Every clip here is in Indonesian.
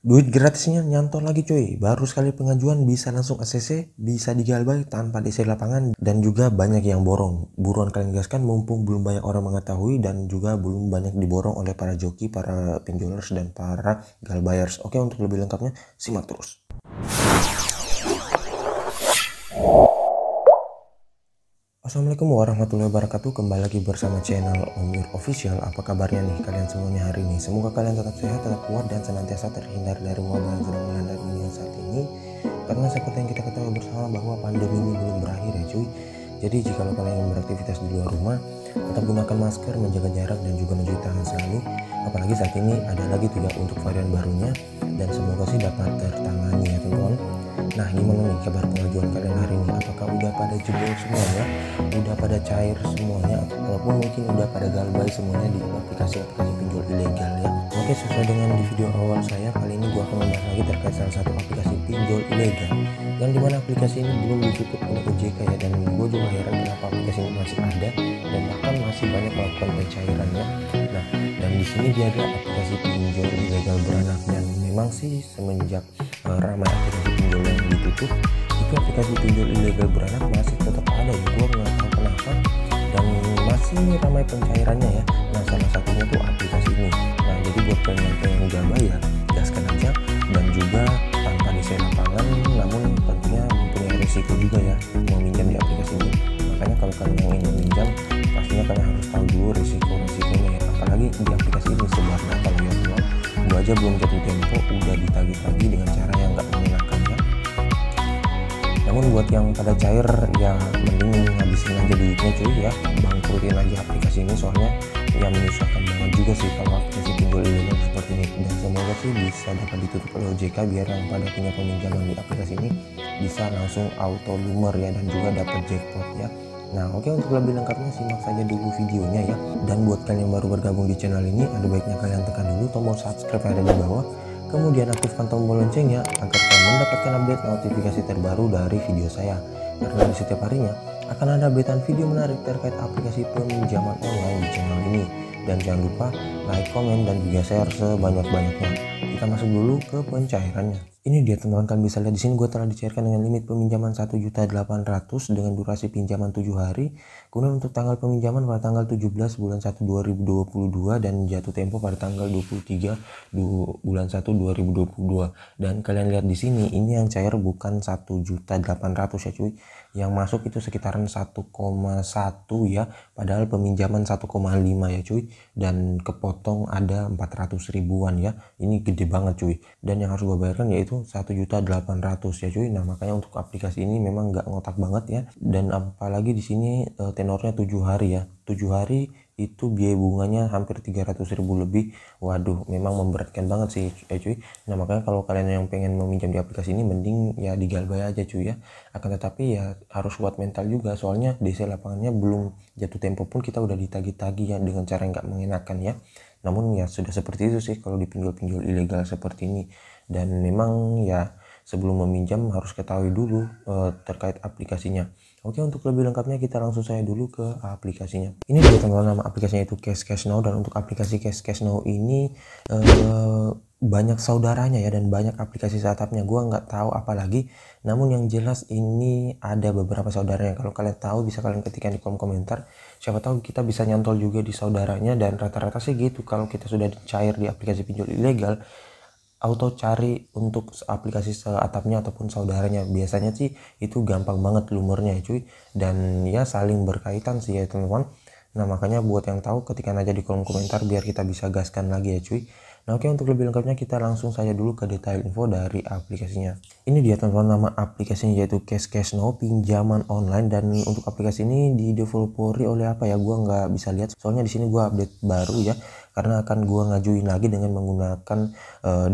Duit gratisnya nyantol lagi cuy, baru sekali pengajuan bisa langsung ACC, bisa digalbay tanpa DC lapangan, dan juga banyak yang borong. Buruan kalian gaskan mumpung belum banyak orang mengetahui dan juga belum banyak diborong oleh para joki, para pinjolers, dan para galbayers. Oke, untuk lebih lengkapnya simak terus. Assalamualaikum warahmatullahi wabarakatuh. Kembali lagi bersama channel Om Official. Apa kabarnya nih kalian semuanya hari ini? Semoga kalian tetap sehat, tetap kuat, dan senantiasa terhindar dari wabah yang sedang melanda dunia saat ini. Karena seperti yang kita ketahui bersama bahwa pandemi ini belum berakhir ya cuy. Jadi jika kalian ingin beraktivitas di luar rumah, tetap gunakan masker, menjaga jarak, dan juga mencuci tangan selalu. Apalagi saat ini ada lagi juga untuk varian barunya, dan semoga sih dapat tertangani ya teman-teman. Nah, gimana nih kabar pengajuan kalian hari ini? Apakah udah pada jebol semuanya? Udah pada cair semuanya? Ataupun mungkin udah pada galbay semuanya di aplikasi-aplikasi pinjol ilegal ya? Oke, sesuai dengan di video awal saya, kali ini gua akan membahas lagi terkait salah satu aplikasi pinjol ilegal yang dimana aplikasi ini belum ditutup oleh OJK ya, dan gue juga heran kenapa aplikasi ini masih ada dan bahkan masih banyak melakukan pencairannya. Nah, dan di sini dia adalah aplikasi pinjol ilegal beranak, dan memang sih semenjak ramai aplikasi pinjol yang ditutup, itu aplikasi pinjol ilegal beranak masih tetap ada ya. Gue nggak tahu kenapa, dan masih ramai pencairannya ya. Nah, salah satunya tuh aplikasi ini. Nah, jadi buat kalian yang pengen gabah ya, gaskan aja, dan juga tanpa desain lapangan, namun tentunya mempunyai risiko juga ya meminjam di aplikasi ini. Makanya kalau kalian yang ingin meminjam, pastinya kalian harus tahu dulu risiko-risikonya ya. Apalagi di aplikasi ini sebuah data ya teman. Gue aja belum jatuh tempo udah ditagih-tagih dengan cara yang nggak menyenangkan ya. Namun buat yang pada cair ya, mending ngabisin aja duitnya cuy ya, bangkrutin aja aplikasi ini, soalnya ya menyusahkan banget juga sih kalau aplikasi pinjol ilegal seperti ini. Dan semoga sih bisa dapat ditutup oleh OJK biar yang pada punya peminjaman di aplikasi ini bisa langsung auto lumer ya, dan juga dapat jackpot ya. Nah, oke, untuk lebih lengkapnya simak saja dulu videonya ya. Dan buat kalian yang baru bergabung di channel ini, ada baiknya kalian tekan dulu tombol subscribe yang ada di bawah, kemudian aktifkan tombol loncengnya agar kalian mendapatkan update notifikasi terbaru dari video saya. Karena di setiap harinya akan ada updatean video menarik terkait aplikasi peminjaman online di channel ini. Dan jangan lupa like, komen, dan juga share sebanyak-banyaknya. Kita masuk dulu ke pencairannya. Ini dia teman-teman, kalian bisa lihat di sini gue telah dicairkan dengan limit peminjaman 1.800.000 dengan durasi pinjaman 7 hari. Kemudian untuk tanggal peminjaman pada tanggal 17 bulan 1 2022 dan jatuh tempo pada tanggal 23 bulan 1 2022. Dan kalian lihat di sini ini yang cair bukan 1.800.000 ya cuy. Yang masuk itu sekitaran 1,1 ya, padahal peminjaman 1,5 ya cuy, dan kepotong ada 400 ribuan ya. Ini gede banget cuy, dan yang harus gue bayarkan yaitu 1.800.000 ya cuy. Nah, makanya untuk aplikasi ini memang nggak ngotak banget ya. Dan apalagi di sini tenornya 7 hari ya, 7 hari itu biaya bunganya hampir 300.000 lebih. Waduh, memang memberatkan banget sih cuy. Nah, makanya kalau kalian yang pengen meminjam di aplikasi ini, mending ya digalbay aja cuy ya. Akan tetapi ya harus kuat mental juga, soalnya DC lapangannya belum jatuh tempo pun kita udah ditagih-tagih ya dengan cara yang nggak mengenakan ya. Namun ya sudah seperti itu sih kalau di pinjol-pinjol ilegal seperti ini. Dan memang ya sebelum meminjam harus ketahui dulu terkait aplikasinya. Oke, untuk lebih lengkapnya kita langsung saja dulu ke aplikasinya. Ini dia teman-teman, nama aplikasinya itu Cash Now. Dan untuk aplikasi Cash Now ini banyak saudaranya ya, dan banyak aplikasi startupnya. Gua nggak tahu apalagi, namun yang jelas ini ada beberapa saudaranya. Kalau kalian tahu bisa kalian ketikkan di kolom komentar, siapa tahu kita bisa nyantol juga di saudaranya. Dan rata-rata sih gitu, kalau kita sudah cair di aplikasi pinjol ilegal, auto cari untuk aplikasi seatapnya ataupun saudaranya. Biasanya sih itu gampang banget lumurnya ya cuy, dan ya saling berkaitan sih ya teman-teman. Nah, makanya buat yang tahu ketikkan aja di kolom komentar biar kita bisa gaskan lagi ya cuy. Nah, oke, untuk lebih lengkapnya kita langsung saja dulu ke detail info dari aplikasinya. Ini dia teman-teman, nama aplikasinya yaitu Cash Now, pinjaman online. Dan untuk aplikasi ini dideveloperi oleh apa ya, gua nggak bisa lihat soalnya di sini gua update baru ya, karena akan gua ngajuin lagi dengan menggunakan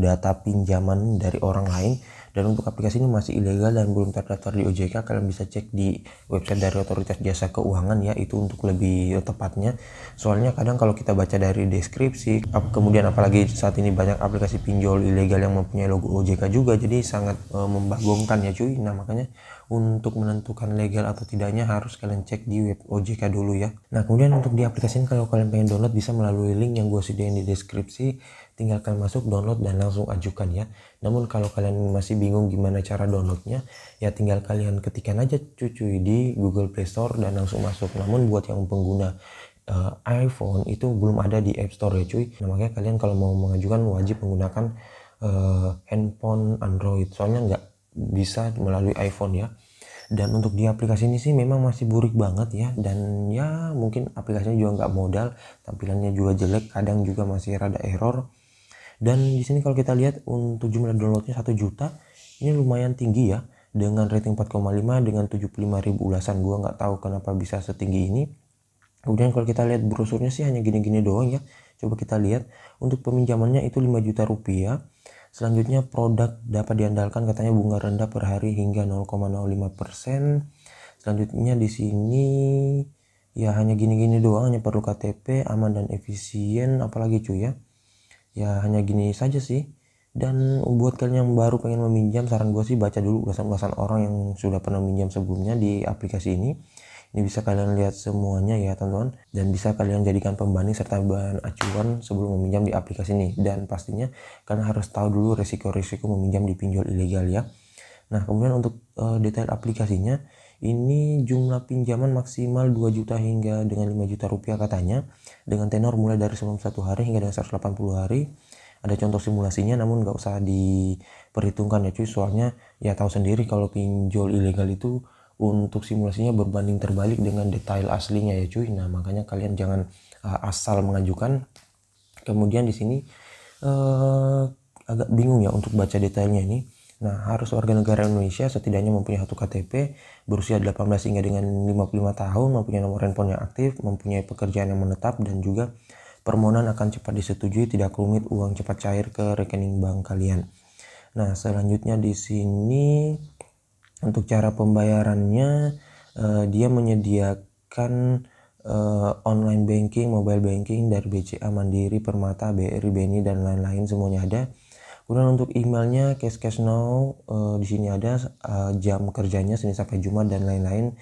data pinjaman dari orang lain. Dan untuk aplikasi ini masih ilegal dan belum terdaftar di OJK. Kalian bisa cek di website dari Otoritas Jasa Keuangan ya, itu untuk lebih tepatnya. Soalnya kadang kalau kita baca dari deskripsi, kemudian apalagi saat ini banyak aplikasi pinjol ilegal yang mempunyai logo OJK juga, jadi sangat membagongkan ya cuy. Nah, makanya untuk menentukan legal atau tidaknya harus kalian cek di web OJK dulu ya. Nah kemudian untuk di aplikasi ini kalau kalian pengen download bisa melalui link yang gue sediain di deskripsi, tinggal kalian masuk download dan langsung ajukan ya. Namun kalau kalian masih bingung gimana cara downloadnya ya tinggal kalian ketikkan aja cuy di Google Play Store dan langsung masuk. Namun buat yang pengguna iPhone itu belum ada di App Store ya cuy. Nah makanya kalian kalau mau mengajukan wajib menggunakan handphone Android, soalnya nggak bisa melalui iPhone ya. Dan untuk di aplikasi ini sih memang masih burik banget ya, dan ya mungkin aplikasinya juga nggak modal, tampilannya juga jelek, kadang juga masih rada error. Dan di sini kalau kita lihat untuk jumlah downloadnya 1 juta, ini lumayan tinggi ya, dengan rating 4,5 dengan 75.000 ulasan. Gua nggak tahu kenapa bisa setinggi ini. Kemudian kalau kita lihat brosurnya sih hanya gini-gini doang ya. Coba kita lihat untuk peminjamannya itu 5 juta rupiah. Selanjutnya produk dapat diandalkan, katanya bunga rendah per hari hingga 0,05%. Selanjutnya di sini ya hanya gini-gini doang, hanya perlu KTP, aman dan efisien, apalagi cuy ya. Ya hanya gini saja sih. Dan buat kalian yang baru pengen meminjam, saran gue sih baca dulu ulasan-ulasan orang yang sudah pernah minjam sebelumnya di aplikasi ini. Ini bisa kalian lihat semuanya ya teman-teman, dan bisa kalian jadikan pembanding serta bahan acuan sebelum meminjam di aplikasi ini. Dan pastinya kalian harus tahu dulu resiko-resiko meminjam di pinjol ilegal ya. Nah kemudian untuk detail aplikasinya, ini jumlah pinjaman maksimal 2 juta hingga dengan 5 juta rupiah katanya, dengan tenor mulai dari 91 hari hingga dengan 180 hari. Ada contoh simulasinya namun nggak usah diperhitungkan ya cuy, soalnya ya tahu sendiri kalau pinjol ilegal itu untuk simulasinya berbanding terbalik dengan detail aslinya ya cuy. Nah makanya kalian jangan asal mengajukan. Kemudian di sini agak bingung ya untuk baca detailnya ini. Nah harus warga negara Indonesia, setidaknya mempunyai kartu KTP, berusia 18 hingga dengan 55 tahun, mempunyai nomor handphone yang aktif, mempunyai pekerjaan yang menetap, dan juga permohonan akan cepat disetujui, tidak rumit, uang cepat cair ke rekening bank kalian. Nah selanjutnya di sini untuk cara pembayarannya, dia menyediakan online banking, mobile banking dari BCA, Mandiri, Permata, BRI, BNI dan lain-lain, semuanya ada. Kemudian untuk emailnya Cash Now, di sini ada jam kerjanya Senin sampai Jumat dan lain-lain.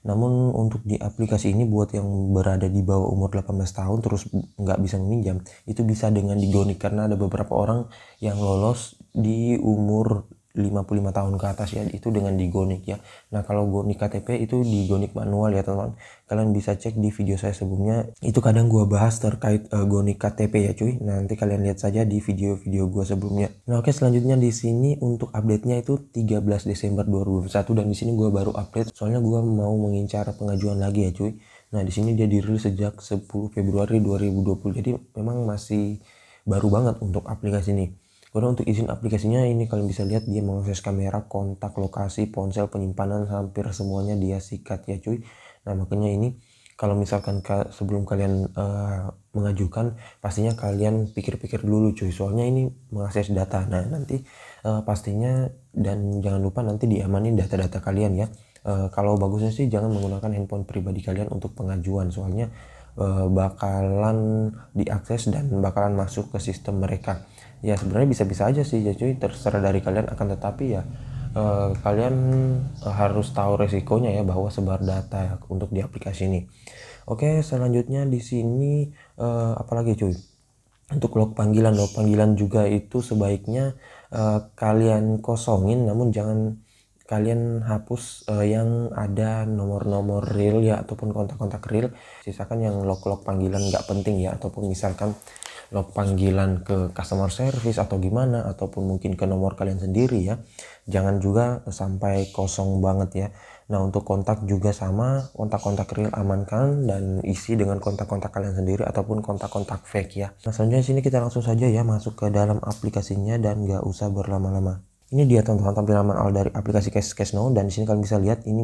Namun untuk di aplikasi ini buat yang berada di bawah umur 18 tahun terus nggak bisa meminjam, itu bisa dengan digonik, karena ada beberapa orang yang lolos di umur 55 tahun ke atas ya, itu dengan digonik ya. Nah kalau gonik KTP itu digonik manual ya teman-teman, kalian bisa cek di video saya sebelumnya, itu kadang gua bahas terkait gonik KTP ya cuy. Nanti kalian lihat saja di video-video gua sebelumnya. Nah oke, selanjutnya di sini untuk update-nya itu 13 Desember 2021, dan di sini gua baru update soalnya gua mau mengincar pengajuan lagi ya cuy. Nah di sini dia dirilis sejak 10 Februari 2020, jadi memang masih baru banget untuk aplikasi ini. Kemudian untuk izin aplikasinya ini kalian bisa lihat dia mengakses kamera, kontak, lokasi, ponsel, penyimpanan, hampir semuanya dia sikat ya cuy. Nah makanya ini kalau misalkan sebelum kalian mengajukan, pastinya kalian pikir-pikir dulu cuy, soalnya ini mengakses data. Nah nanti pastinya, dan jangan lupa nanti diamanin data-data kalian ya. Kalau bagusnya sih jangan menggunakan handphone pribadi kalian untuk pengajuan, soalnya bakalan diakses dan bakalan masuk ke sistem mereka. Ya sebenarnya bisa-bisa aja sih ya cuy, terserah dari kalian, akan tetapi ya kalian harus tahu resikonya ya bahwa sebar data ya, untuk di aplikasi ini. Oke, selanjutnya di sini apalagi cuy, untuk log panggilan juga itu sebaiknya kalian kosongin, namun jangan kalian hapus yang ada nomor-nomor real ya ataupun kontak-kontak real, sisakan yang log-log panggilan nggak penting ya, ataupun misalkan log panggilan ke customer service atau gimana, ataupun mungkin ke nomor kalian sendiri ya, jangan juga sampai kosong banget ya. Nah untuk kontak juga sama, kontak-kontak real amankan dan isi dengan kontak-kontak kalian sendiri ataupun kontak-kontak fake ya. Nah selanjutnya sini kita langsung saja ya masuk ke dalam aplikasinya dan nggak usah berlama-lama. Ini dia teman-teman tampilan manual dari aplikasi Cash Now, dan di sini kalian bisa lihat ini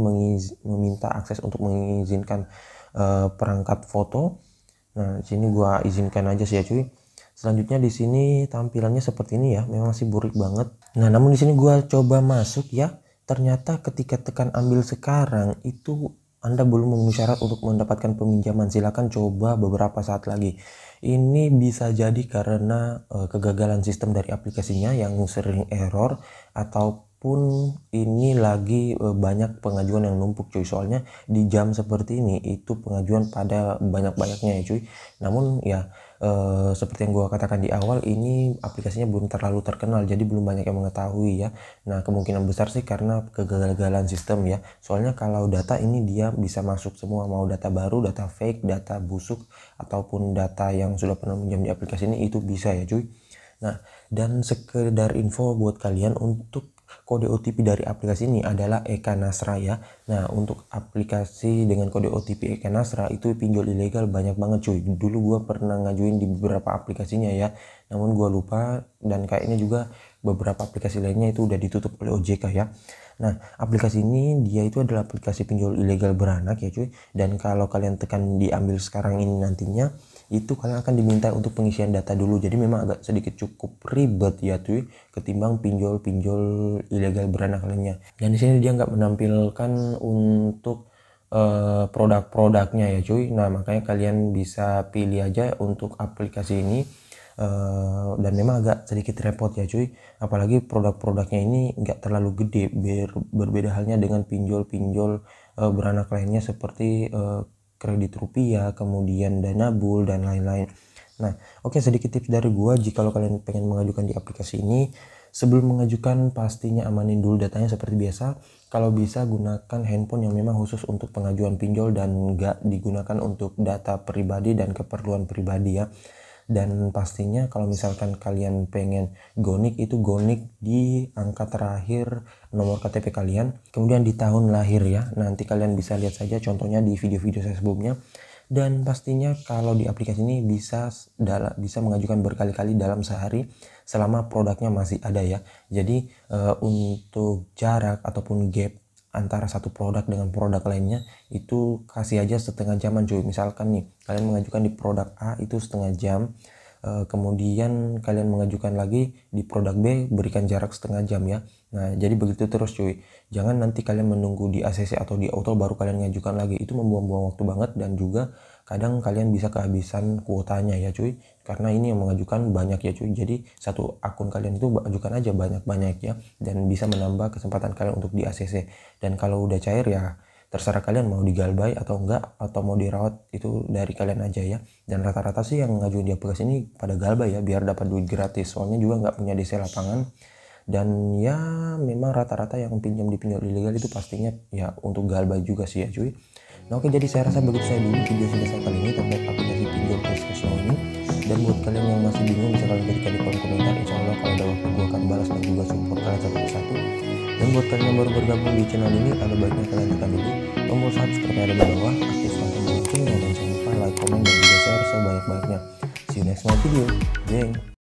meminta akses untuk mengizinkan perangkat foto. Nah, di sini gua izinkan aja sih ya cuy. Selanjutnya di sini tampilannya seperti ini ya, memang masih burik banget. Nah, namun di sini gua coba masuk ya. Ternyata ketika tekan ambil sekarang itu Anda belum memenuhi syarat untuk mendapatkan peminjaman. Silakan coba beberapa saat lagi. Ini bisa jadi karena kegagalan sistem dari aplikasinya yang sering error, atau pun ini lagi banyak pengajuan yang numpuk cuy, soalnya di jam seperti ini itu pengajuan pada banyak-banyaknya ya cuy. Namun ya seperti yang gua katakan di awal, ini aplikasinya belum terlalu terkenal, jadi belum banyak yang mengetahui ya. Nah kemungkinan besar sih karena kegagalan sistem ya, soalnya kalau data ini dia bisa masuk semua, mau data baru, data fake, data busuk, ataupun data yang sudah pernah minjam di aplikasi ini, itu bisa ya cuy. Nah, dan sekedar info buat kalian, untuk kode OTP dari aplikasi ini adalah Eka Nasra ya. Nah, untuk aplikasi dengan kode OTP Eka Nasra itu pinjol ilegal banyak banget cuy. Dulu gua pernah ngajuin di beberapa aplikasinya ya, namun gua lupa, dan kayaknya juga beberapa aplikasi lainnya itu udah ditutup oleh OJK ya. Nah, aplikasi ini dia itu adalah aplikasi pinjol ilegal beranak ya cuy. Dan kalau kalian tekan diambil sekarang ini, nantinya itu kalian akan diminta untuk pengisian data dulu. Jadi memang agak sedikit cukup ribet ya cuy, ketimbang pinjol-pinjol ilegal beranak lainnya. Dan di sini dia nggak menampilkan untuk produk-produknya ya cuy. Nah makanya kalian bisa pilih aja untuk aplikasi ini. Dan memang agak sedikit repot ya cuy, apalagi produk-produknya ini nggak terlalu gede, berbeda halnya dengan pinjol-pinjol beranak lainnya seperti kredit rupiah, kemudian dana bul, dan lain-lain. Nah oke, sedikit tips dari gua, jika kalian pengen mengajukan di aplikasi ini, sebelum mengajukan pastinya amanin dulu datanya seperti biasa. Kalau bisa gunakan handphone yang memang khusus untuk pengajuan pinjol dan nggak digunakan untuk data pribadi dan keperluan pribadi ya. Dan pastinya kalau misalkan kalian pengen gonik, itu gonik di angka terakhir nomor KTP kalian, kemudian di tahun lahir ya. Nanti kalian bisa lihat saja contohnya di video-video saya sebelumnya. Dan pastinya kalau di aplikasi ini bisa mengajukan berkali-kali dalam sehari selama produknya masih ada ya. Jadi untuk jarak ataupun gap antara satu produk dengan produk lainnya itu kasih aja setengah jaman cuy. Misalkan nih kalian mengajukan di produk A itu setengah jam, kemudian kalian mengajukan lagi di produk B, berikan jarak setengah jam ya. Nah jadi begitu terus cuy, jangan nanti kalian menunggu di ACC atau di auto baru kalian mengajukan lagi, itu membuang-buang waktu banget. Dan juga kadang kalian bisa kehabisan kuotanya ya cuy, karena ini yang mengajukan banyak ya cuy. Jadi satu akun kalian itu ajukan aja banyak-banyak ya, dan bisa menambah kesempatan kalian untuk di ACC. Dan kalau udah cair ya terserah kalian mau digalbay atau enggak, atau mau dirawat, itu dari kalian aja ya. Dan rata-rata sih yang ngajuin di aplikasi ini pada galbay ya, biar dapat duit gratis, soalnya juga nggak punya DC lapangan. Dan ya memang rata-rata yang pinjam di pinjol ilegal itu pastinya ya untuk galbay juga sih ya cuy. Nah oke, jadi saya rasa begitu saya dulu video singkat saya kali ini terkait aplikasi pinjol profesional ini. Dan buat kalian yang masih bingung, bisa kalian ketik di kolom komentar, insya Allah kalau ada waktu gue akan balas dan juga support kalian satu persatu. Dan buat kalian yang baru bergabung di channel ini, ada baiknya kalian tekan dulu tombol subscribe yang ada di bawah, aktifkan tombol loncengnya, dan jangan lupa like, komen, dan juga share sebanyak-banyaknya. See you next my video. Jeng.